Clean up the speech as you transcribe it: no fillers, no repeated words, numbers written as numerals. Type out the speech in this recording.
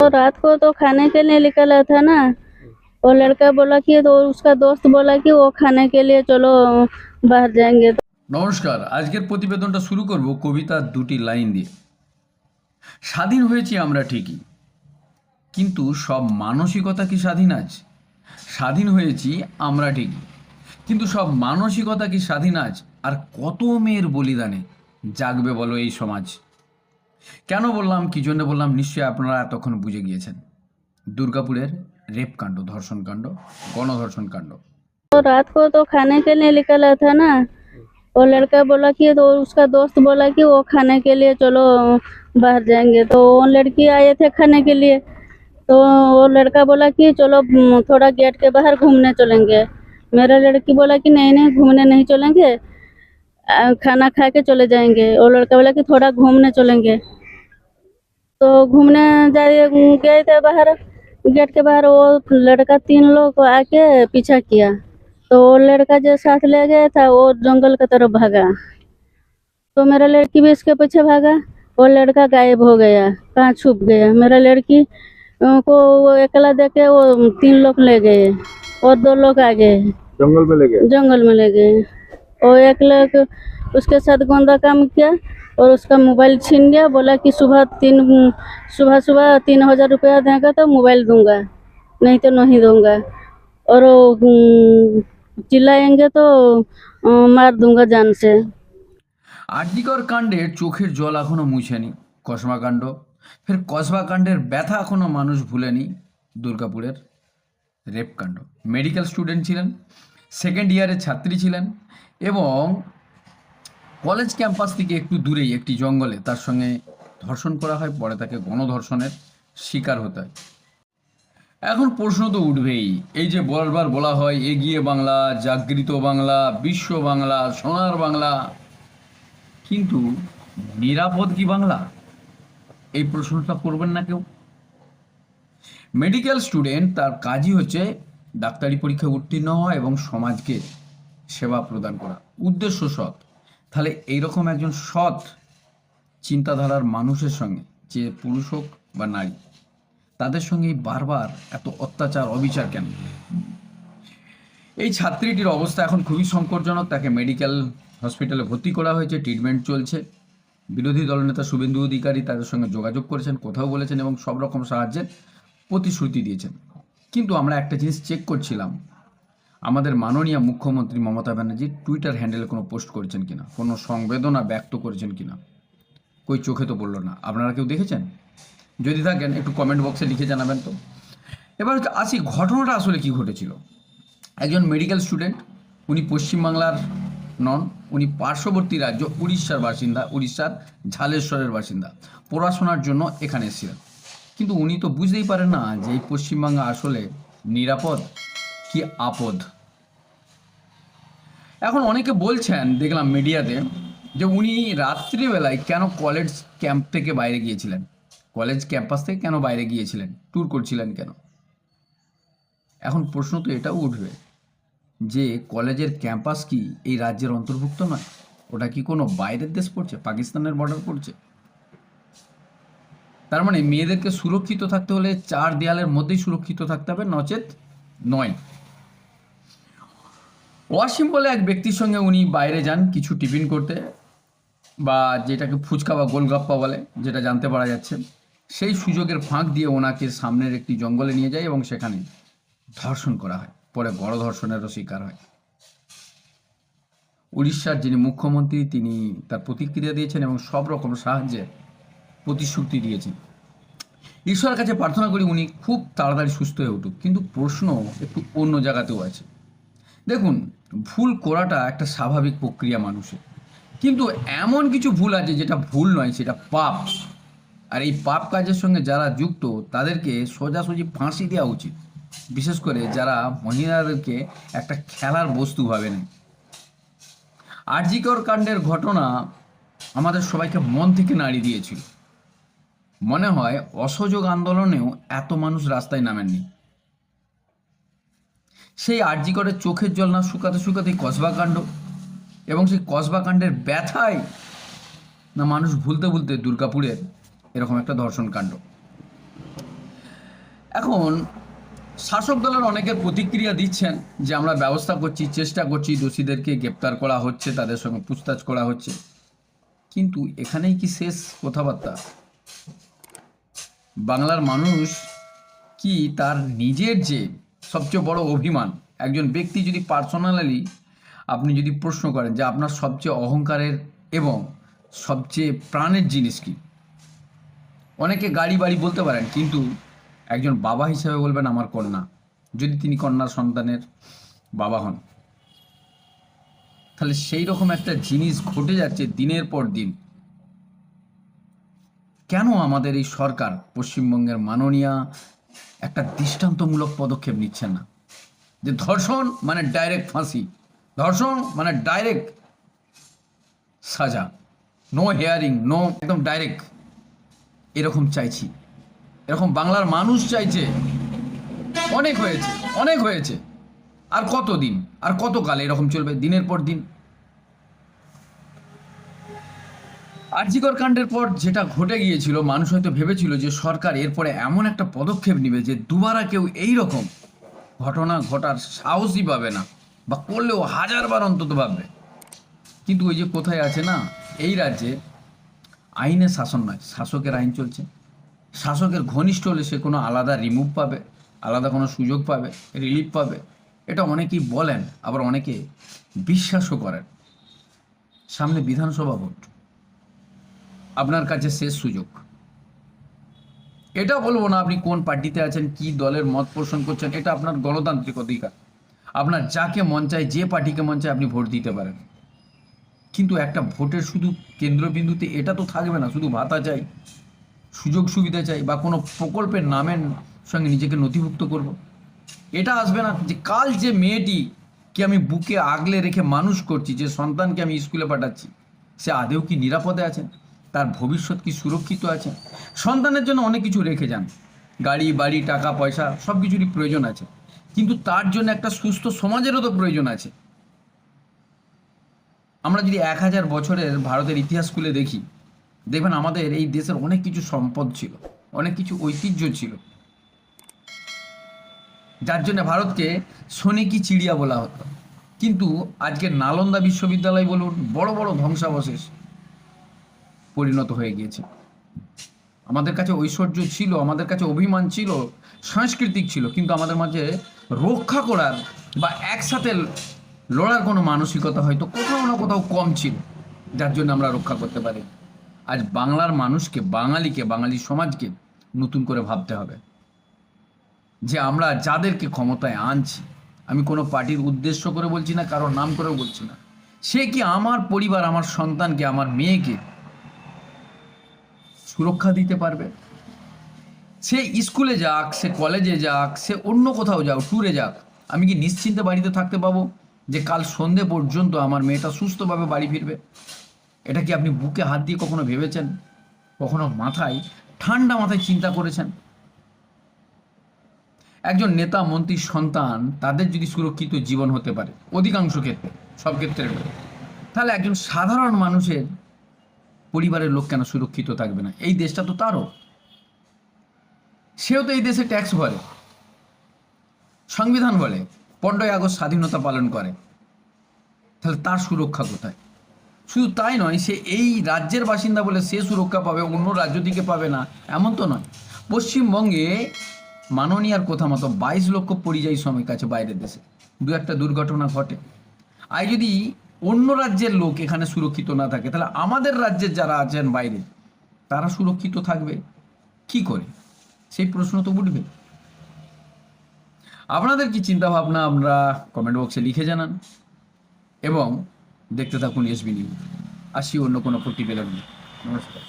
रात को तो खाने के लिए निकला था ना। वो लड़का बोला कि तो उसका दोस्त बोला कि वो खाने के लिए चलो बाहर जाएंगे। तो নমস্কার, আজকের প্রতিবেদনটা শুরু করব কবিতার দুটি লাইন দিয়ে। স্বাধীন হয়েছি আমরা ঠিকই, কিন্তু সব মানসিকতা কি স্বাধীন আজ? স্বাধীন হয়েছি আমরা ঠিকই, কিন্তু সব মানসিকতা কি স্বাধীন আজ? আর কত মেয়ের বলিদানে জাগবে বলো এই সমাজ? কেন বললাম, কি জন্য বললাম, নিশ্চয়ই আপনারা এতক্ষণ বুঝে গিয়েছেন। দুর্গাপুরের রেপ কাণ্ড, ধর্ষণ কাণ্ড, গণধর্ষণ কাণ্ড। रात को तो खाने के लिए निकला था ना। वो लड़का बोला कि तो उसका दोस्त बोला कि वो खाने के लिए चलो बाहर जाएंगे। तो वो लड़की आए थे खाने के लिए। तो वो लड़का बोला कि चलो थोड़ा गेट के बाहर घूमने चलेंगे। मेरा लड़की बोला कि नहीं नहीं, घूमने नहीं चलेंगे, खाना खा के चले जाएंगे। वो लड़का बोला कि थोड़ा घूमने चलेंगे। तो घूमने जाए गए थे बाहर, गेट के बाहर। वो लड़का 3 लोग को आके पीछा किया। तो वो लड़का जो साथ ले गया था वो जंगल की तरफ भागा। तो मेरा लड़की भी इसके पीछे भागा। वो लड़का गायब हो गया, कहाँ छुप गया। मेरा लड़की को वो अकेला देख के वो 3 लोग ले गए और 2 लोग आ गए, जंगल में ले गए। जंगल में ले गए। और एक लोग उसके साथ गंदा काम किया और उसका मोबाइल छीन गया। बोला कि सुबह 3,000 रुपया देगा तो मोबाइल दूंगा, नहीं तो नहीं दूंगा। और वो चिल्लाएंगे तो मार दूंगा जान से। আরজিকর কাণ্ডের চোখের জল এখনো মুছেনি কসবা কাণ্ড, ফের কসবা কাণ্ডের ব্যথা এখনো মানুষ ভুলেনি। দুর্গাপুরের রেপ কাণ্ড। মেডিকেল স্টুডেন্ট ছিলেন, সেকেন্ড ইয়ারের ছাত্রী ছিলেন এবং কলেজ ক্যাম্পাস থেকে একটু দূরেই একটি জঙ্গলে তার সঙ্গে ধর্ষণ করা হয়, পরে তাকে গণধর্ষণের শিকার হতে হয়। এখন প্রশ্ন তো উঠবেই, এই যে বারবার বলা হয় এগিয়ে বাংলা, জাগৃত বাংলা, বিশ্ব বাংলা, সোনার বাংলা, কিন্তু নিরাপদ কি বাংলা? এই প্রশ্নটা করবেন না কেউ। মেডিকেল স্টুডেন্ট, তার কাজই হচ্ছে ডাক্তারি পরীক্ষায় উত্তীর্ণ হওয়া এবং সমাজকে সেবা প্রদান করা, উদ্দেশ্য সৎ। তাহলে এইরকম একজন সৎ চিন্তাধারার মানুষের সঙ্গে, যে পুরুষ হোক বা নারী, তাদের সঙ্গে বারবার এত অত্যাচার অবিচার কেন? এই ছাত্রীটির অবস্থা এখন খুবই সংকটজনক। তাকে মেডিকেল হসপিটালে ভর্তি করা হয়েছে, ট্রিটমেন্ট চলছে। বিরোধী দলনেতা শুভেন্দু অধিকারী তাদের সঙ্গে যোগাযোগ করেছেন, কোথাও বলেছেন এবং সব রকম সাহায্যের প্রতিশ্রুতি দিয়েছেন। কিন্তু আমরা একটা জিনিস চেক করছিলাম, আমাদের মাননীয় মুখ্যমন্ত্রী মমতা ব্যানার্জি টুইটার হ্যান্ডেলে কোনো পোস্ট করেছেন কিনা, কোনো সংবেদনা ব্যক্ত করেছেন কিনা, কই চোখে তো পড়লো না। আপনারা কেউ দেখেছেন? যদি থাকেন একটু কমেন্ট বক্সে লিখে জানাবেন তো। এবার আসি, ঘটনাটা আসলে কি ঘটেছিল। একজন মেডিকেল স্টুডেন্ট, উনি পশ্চিমবাংলার নন, উনি পার্শ্ববর্তী রাজ্য উড়িষ্যার বাসিন্দা, উড়িষ্যার ঝালেশ্বরের বাসিন্দা। পড়াশোনার জন্য এখানে এসেছিলেন। কিন্তু উনি তো বুঝতেই পারেন না যে এই পশ্চিমবাংলা আসলে নিরাপদ কি আপদ। এখন অনেকে বলছেন, দেখলাম মিডিয়াতে, যে উনি রাত্রিবেলায় কেন কলেজ ক্যাম্প থেকে বাইরে গিয়েছিলেন, কলেজ ক্যাম্পাস থেকে কেন বাইরে গিয়েছিলেন, ট্যুর করছিলেন কেন? এখন প্রশ্ন তো এটাও উঠবে যে কলেজের ক্যাম্পাস কি এই রাজ্যের অন্তর্ভুক্ত নয়? ওটা কি কোনো বাইরের দেশ পড়ছে, পাকিস্তানের বর্ডার পড়ছে? তার মানে মেয়েদেরকে সুরক্ষিত থাকতে হলে 4 দেয়ালের মধ্যেই সুরক্ষিত থাকতে হবে, নচেত নয়। ওয়াসিম বলে এক ব্যক্তির সঙ্গে উনি বাইরে যান কিছু টিফিন করতে, বা যেটাকে ফুচকা বা গোলগাপ্পা বলে, যেটা জানতে পারা যাচ্ছে। সেই সুযোগের ফাঁক দিয়ে ওনাকে সামনের একটি জঙ্গলে নিয়ে যায় এবং সেখানে ধর্ষণ করা হয়, পরে গণধর্ষণেরও শিকার হয়। উড়িষ্যার যিনি মুখ্যমন্ত্রী, তিনি তার প্রতিক্রিয়া দিয়েছেন এবং সব রকম সাহায্যের প্রতিশ্রুতি দিয়েছেন। ঈশ্বরের কাছে প্রার্থনা করি উনি খুব তাড়াতাড়ি সুস্থ হয়ে উঠুক। কিন্তু প্রশ্ন একটু অন্য জায়গাতেও আছে। দেখুন, ভুল করাটা একটা স্বাভাবিক প্রক্রিয়া মানুষের, কিন্তু এমন কিছু ভুল আছে যেটা ভুল নয়, সেটা পাপ। আর এই পাপ কাজের সঙ্গে যারা যুক্ত তাদেরকে সোজাসুজি ফাঁসি দেওয়া উচিত, বিশেষ করে যারা মহিলাদেরকে একটা খেলার বস্তু ভাবেন। আরজিকর কাণ্ডের ঘটনা আমাদের সবাইকে মন থেকে নাড়িয়ে দিয়েছিল। মনে হয় অসহযোগ আন্দোলনেও এত মানুষ রাস্তায় নামেননি। সেই আরজিকরের চোখের জল না শুকাতে শুকাতে কসবা কাণ্ড, এবং সেই কসবা কাণ্ডের ব্যথায় না মানুষ ভুলতে ভুলতে দুর্গাপুরের এরকম একটা ধর্ষণ কাণ্ড। এখন শাসক দলের অনেকের প্রতিক্রিয়া দিচ্ছেন যে আমরা ব্যবস্থা করছি, চেষ্টা করছি, দোষীদেরকে গ্রেপ্তার করা হচ্ছে, তাদের সঙ্গে পুছতাছ করা হচ্ছে, কিন্তু এখানেই কি শেষ কথাবার্তা? বাংলার মানুষ কি তার নিজের যে সবচেয়ে বড় অভিমান, একজন ব্যক্তি যদি পার্সোনালি আপনি যদি প্রশ্ন করেন যে আপনার সবচেয়ে অহংকারের এবং সবচেয়ে প্রাণের জিনিস কি, অনেকে গাড়ি বাড়ি বলতে পারেন, কিন্তু একজন বাবা হিসেবে বলবেন আমার কন্যা, যদি তিনি কন্যার সন্তানের বাবা হন। তাহলে সেই রকম একটা জিনিস ঘটে যাচ্ছে দিনের পর দিন। কেন আমাদের এই সরকার, পশ্চিমবঙ্গের মাননীয় একটা দৃষ্টান্তমূলক পদক্ষেপ নিচ্ছেন না? যে ধর্ষণ মানে ডাইরেক্ট ফাঁসি, ধর্ষণ মানে ডাইরেক্ট সাজা, নো হেয়ারিং, নো, একদম ডাইরেক্ট। এরকম চাইছি, এরকম বাংলার মানুষ চাইছে। অনেক হয়েছে, অনেক হয়েছে। আর কতদিন, আর কতকাল এরকম চলবে দিনের পর দিন? আরজিকর কাণ্ডের পর যেটা ঘটে গিয়েছিল, মানুষ হয়তো ভেবেছিল যে সরকার এরপরে এমন একটা পদক্ষেপ নেবে যে দুবারা কেউ এই রকম ঘটনা ঘটার সাহসই পাবে না, বা করলেও হাজারবার অন্তত ভাববে। কিন্তু ওই যে কোথায় আছে না, এই রাজ্যে আইনের শাসন নয়, শাসকের আইন চলছে। শাসকের ঘনিষ্ঠ হলে সে কোনো আলাদা রিমুভ পাবে, আলাদা কোনো সুযোগ পাবে, রিলিফ পাবে, এটা অনেকেই বলেন, আবার অনেকে বিশ্বাসও করেন। সামনে বিধানসভা ভোট, আপনার কাছে শেষ সুযোগ। এটা বলবো না আপনি কোন পার্টিতে আছেন, কি দলের মত পোষণ করছেন, এটা আপনার গণতান্ত্রিক অধিকার। আপনার যাকে মন চায়, যে পার্টিকে মন চায় আপনি ভোট দিতে পারেন, কিন্তু একটা ভোটের শুধু কেন্দ্রবিন্দুতে এটা তো থাকবে না শুধু ভাতা চাই, সুযোগ সুবিধা চাই, বা কোনো প্রকল্পের নামের সঙ্গে নিজেকে নথিভুক্ত করব, এটা আসবে না। যে কাল যে মেয়েটিকে আমি বুকে আগলে রেখে মানুষ করছি, যে সন্তানকে আমি স্কুলে পাঠাচ্ছি, সে আদেও কি নিরাপদে আছে? তার ভবিষ্যৎ কি সুরক্ষিত আছে? সন্তানের জন্য অনেক কিছু রেখে যান, গাড়ি বাড়ি টাকা পয়সা সব কিছুরই প্রয়োজন আছে, কিন্তু তার জন্য একটা সুস্থ সমাজেরও তো প্রয়োজন আছে। আমরা যদি 1000 বছরের ভারতের ইতিহাস খুলে দেখি, দেখবেন আমাদের এই দেশের অনেক কিছু সম্পদ ছিল, অনেক কিছু ঐতিহ্য ছিল, যার জন্য ভারতকে সোনে কি চিড়িয়া বলা হতো। কিন্তু আজকে নালন্দা বিশ্ববিদ্যালয় বলুন, বড় বড় ধ্বংসাবশেষ পরিণত হয়ে গিয়েছে। আমাদের কাছে ঐশ্বর্য ছিল, আমাদের কাছে অভিমান ছিল, সাংস্কৃতিক ছিল, কিন্তু আমাদের মাঝে রক্ষা করার বা একসাথে লড়ার কোনো মানসিকতা হয়তো কোথাও না কোথাও কম ছিল, যার জন্য আমরা রক্ষা করতে পারি। আজ বাংলার মানুষকে, বাঙালিকে, বাঙালি সমাজকে নতুন করে ভাবতে হবে যে আমরা যাদেরকে ক্ষমতায় আনছি, আমি কোনো পার্টির উদ্দেশ্য করে বলছি না, কারোর নাম করেও বলছি না, সে কি আমার পরিবার, আমার সন্তানকে, আমার মেয়েকে সুরক্ষা দিতে পারবে? সে স্কুলে যাক, সে কলেজে যাক, সে অন্য কোথাও যাক, ট্যুরে যাক, আমি কি নিশ্চিন্তে বাড়িতে থাকতে পাবো যে কাল সন্ধে পর্যন্ত আমার মেয়েটা সুস্থভাবে বাড়ি ফিরবে? এটা কি আপনি বুকে হাত দিয়ে কখনো ভেবেছেন? কখনো মাথায় ঠান্ডা মাথায় চিন্তা করেছেন? একজন নেতা মন্ত্রীর সন্তান, তাদের যদি সুরক্ষিত জীবন হতে পারে অধিকাংশ ক্ষেত্রে, সব ক্ষেত্রে নয়, তাহলে একজন সাধারণ মানুষের পরিবারের লোক কেন সুরক্ষিত থাকবে না? এই দেশটা তো তারও, সেও তো এই দেশে ট্যাক্স ভরে, সংবিধান বলে, 15ই আগস্ট স্বাধীনতা পালন করে, তাহলে তার সুরক্ষা কোথায়? শুধু তাই নয়, সে এই রাজ্যের বাসিন্দা বলে সে সুরক্ষা পাবে, অন্য রাজ্য থেকে পাবে না এমন তো নয়। পশ্চিমবঙ্গে মাননীয়ার কথা মতো 22 লক্ষ পরিযায়ী শ্রমিক আছে বাইরের দেশে, দু একটা দুর্ঘটনা ঘটে। আর যদি অন্য রাজ্যের লোক এখানে সুরক্ষিত না থাকে, তাহলে আমাদের রাজ্যের যারা আছেন বাইরে, তারা সুরক্ষিত থাকবে কি করে? সেই প্রশ্ন তো উঠবে। আপনাদের কি চিন্তা ভাবনা আমরা কমেন্ট বক্সে লিখে জানান, এবং দেখতে থাকুন এসবি নিউজ। আসি অন্য কোনো প্রতিবেদন নিয়ে। নমস্কার।